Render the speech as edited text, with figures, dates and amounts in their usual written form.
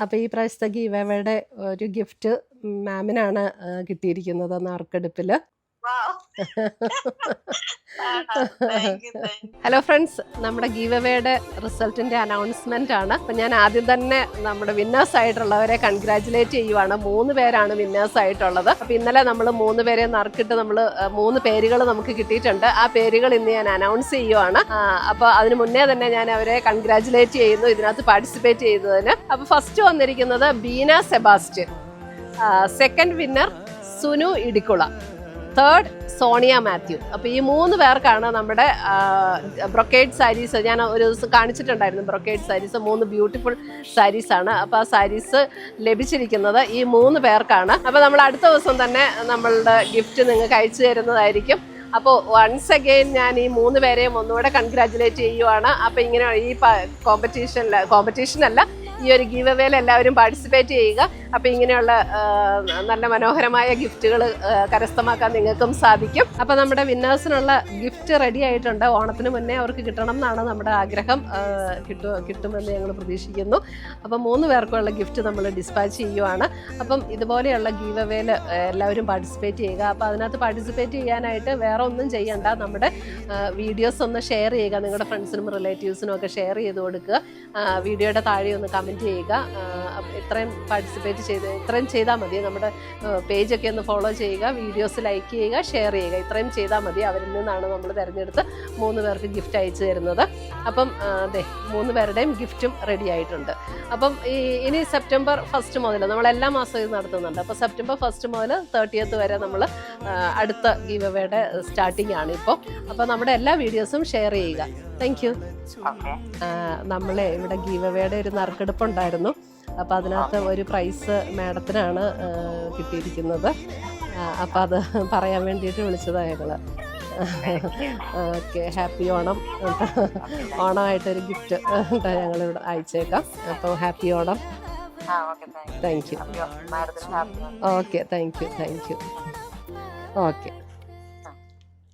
അപ്പോൾ ഈ പ്രാവശ്യത്തെ ഗീവയുടെ ഒരു ഗിഫ്റ്റ് മാമിനാണ് കിട്ടിയിരിക്കുന്നത് നറുക്കെടുപ്പിൽ. ഹലോ ഫ്രണ്ട്സ്, നമ്മുടെ ഗീവയുടെ റിസൾട്ടിന്റെ അനൗൺസ്മെന്റ് ആണ്. അപ്പം ഞാൻ ആദ്യം തന്നെ നമ്മുടെ വിന്നേഴ്സ് ആയിട്ടുള്ളവരെ കൺഗ്രാറ്റുലേറ്റ് ചെയ്യുവാണ്. 3 പേരാണ് വിന്നേഴ്സ് ആയിട്ടുള്ളത്. അപ്പം ഇന്നലെ നമ്മൾ 3 പേരെ നറുക്കിട്ട് നമ്മൾ 3 പേരുകൾ നമുക്ക് കിട്ടിയിട്ടുണ്ട്. ആ പേരുകൾ ഇന്ന് ഞാൻ അനൗൺസ് ചെയ്യുവാണ്. അപ്പോൾ അതിന് മുന്നേ തന്നെ ഞാൻ അവരെ കൺഗ്രാറ്റുലേറ്റ് ചെയ്യുന്നു ഇതിനകത്ത് പാർട്ടിസിപ്പേറ്റ് ചെയ്തതിന്. അപ്പോൾ ഫസ്റ്റ് വന്നിരിക്കുന്നത് Beena Sebastian, second winner Sunu Idicula, third Sonia Mathew. അപ്പോൾ ഈ 3 പേർക്കാണ് നമ്മുടെ ബ്രൊക്കേഡ് സാരീസ് ഞാൻ ഒരു ദിവസം കാണിച്ചിട്ടുണ്ടായിരുന്നു. ബ്രൊക്കേഡ് സാരീസ് 3 ബ്യൂട്ടിഫുൾ സാരീസ് ആണ്. അപ്പോൾ ആ സാരീസ് ലഭിച്ചിരിക്കുന്നത് ഈ 3 പേർക്കാണ്. അപ്പോൾ നമ്മൾ അടുത്ത ദിവസം തന്നെ നമ്മളുടെ ഗിഫ്റ്റ് നിങ്ങൾക്ക് അയച്ചു തരുന്നതായിരിക്കും. അപ്പോൾ വൺസ് അഗെയിൻ ഞാൻ ഈ 3 പേരെയും ഒന്നുകൂടെ കൺഗ്രാറ്റുലേറ്റ് ചെയ്യുവാണ്. അപ്പോൾ ഇങ്ങനെ ഈ കോമ്പറ്റീഷനല്ല, ഈ ഒരു ഗീവ് അവേയിൽ എല്ലാവരും പാർട്ടിസിപ്പേറ്റ് ചെയ്യുക. അപ്പോൾ ഇങ്ങനെയുള്ള നല്ല മനോഹരമായ ഗിഫ്റ്റുകൾ കരസ്ഥമാക്കാൻ നിങ്ങൾക്കും സാധിക്കും. അപ്പോൾ നമ്മുടെ വിന്നേഴ്സിനുള്ള ഗിഫ്റ്റ് റെഡി ആയിട്ടുണ്ട്. ഓണത്തിന് മുന്നേ അവർക്ക് കിട്ടണം എന്നാണ് നമ്മുടെ ആഗ്രഹം. കിട്ടുമെന്ന് ഞങ്ങൾ പ്രതീക്ഷിക്കുന്നു. അപ്പം 3 പേർക്കുള്ള ഗിഫ്റ്റ് നമ്മൾ ഡിസ്പാച്ച് ചെയ്യുവാണ്. അപ്പം ഇതുപോലെയുള്ള ഗീവ് അവേയിൽ എല്ലാവരും പാർട്ടിസിപ്പേറ്റ് ചെയ്യുക. അപ്പോൾ അതിനകത്ത് പാർട്ടിസിപ്പേറ്റ് ചെയ്യാനായിട്ട് വേറെ ഒന്നും ചെയ്യണ്ട, നമ്മുടെ വീഡിയോസ് ഒന്ന് ഷെയർ ചെയ്യുക, നിങ്ങളുടെ ഫ്രണ്ട്സിനും റിലേറ്റീവ്സിനും ഒക്കെ ഷെയർ ചെയ്ത് കൊടുക്കുക. വീഡിയോയുടെ താഴെ ഒന്ന് കമൻറ്റ് ചെയ്യുക. ഇത്രയും ചെയ്താൽ മതി. നമ്മുടെ പേജൊക്കെ ഒന്ന് ഫോളോ ചെയ്യുക, വീഡിയോസ് ലൈക്ക് ചെയ്യുക, ഷെയർ ചെയ്യുക. ഇത്രയും ചെയ്താൽ മതി. അവരിൽ നിന്നാണ് നമ്മൾ തിരഞ്ഞെടുത്ത് 3 പേർക്ക് ഗിഫ്റ്റ് അയച്ചു തരുന്നത്. അപ്പം അതെ, 3 പേരുടെയും ഗിഫ്റ്റും റെഡി ആയിട്ടുണ്ട്. അപ്പം ഇനി സെപ്റ്റംബർ 1 മുതൽ നമ്മൾ എല്ലാ മാസവും ഇത് നടത്തുന്നുണ്ട്. അപ്പോൾ സെപ്റ്റംബർ 1 മുതൽ 30th വരെ നമ്മൾ അടുത്ത ഗീവ് അവേയുടെ സ്റ്റാർട്ടിംഗ് ആണ് ഇപ്പോൾ. അപ്പോൾ നമ്മുടെ എല്ലാ വീഡിയോസും ഷെയർ ചെയ്യുക. Thank you. നമ്മളെ ഇവിടെ ഗീവ് അവേയുടെ ഒരു നറുക്കെടുപ്പുണ്ടായിരുന്നു. അപ്പോൾ അതിനകത്ത് ഒരു പ്രൈസ് മാഡത്തിനാണ് കിട്ടിയിരിക്കുന്നത്. അപ്പം അത് പറയാൻ വേണ്ടിയിട്ട് വിളിച്ചതാണ് ഞങ്ങൾ. Okay, happy Onam. ഓണമായിട്ടൊരു ഗിഫ്റ്റ് ഞങ്ങളിവിടെ അയച്ചേക്കാം. അപ്പോൾ happy Onam. Thank you. Okay, thank you. Okay.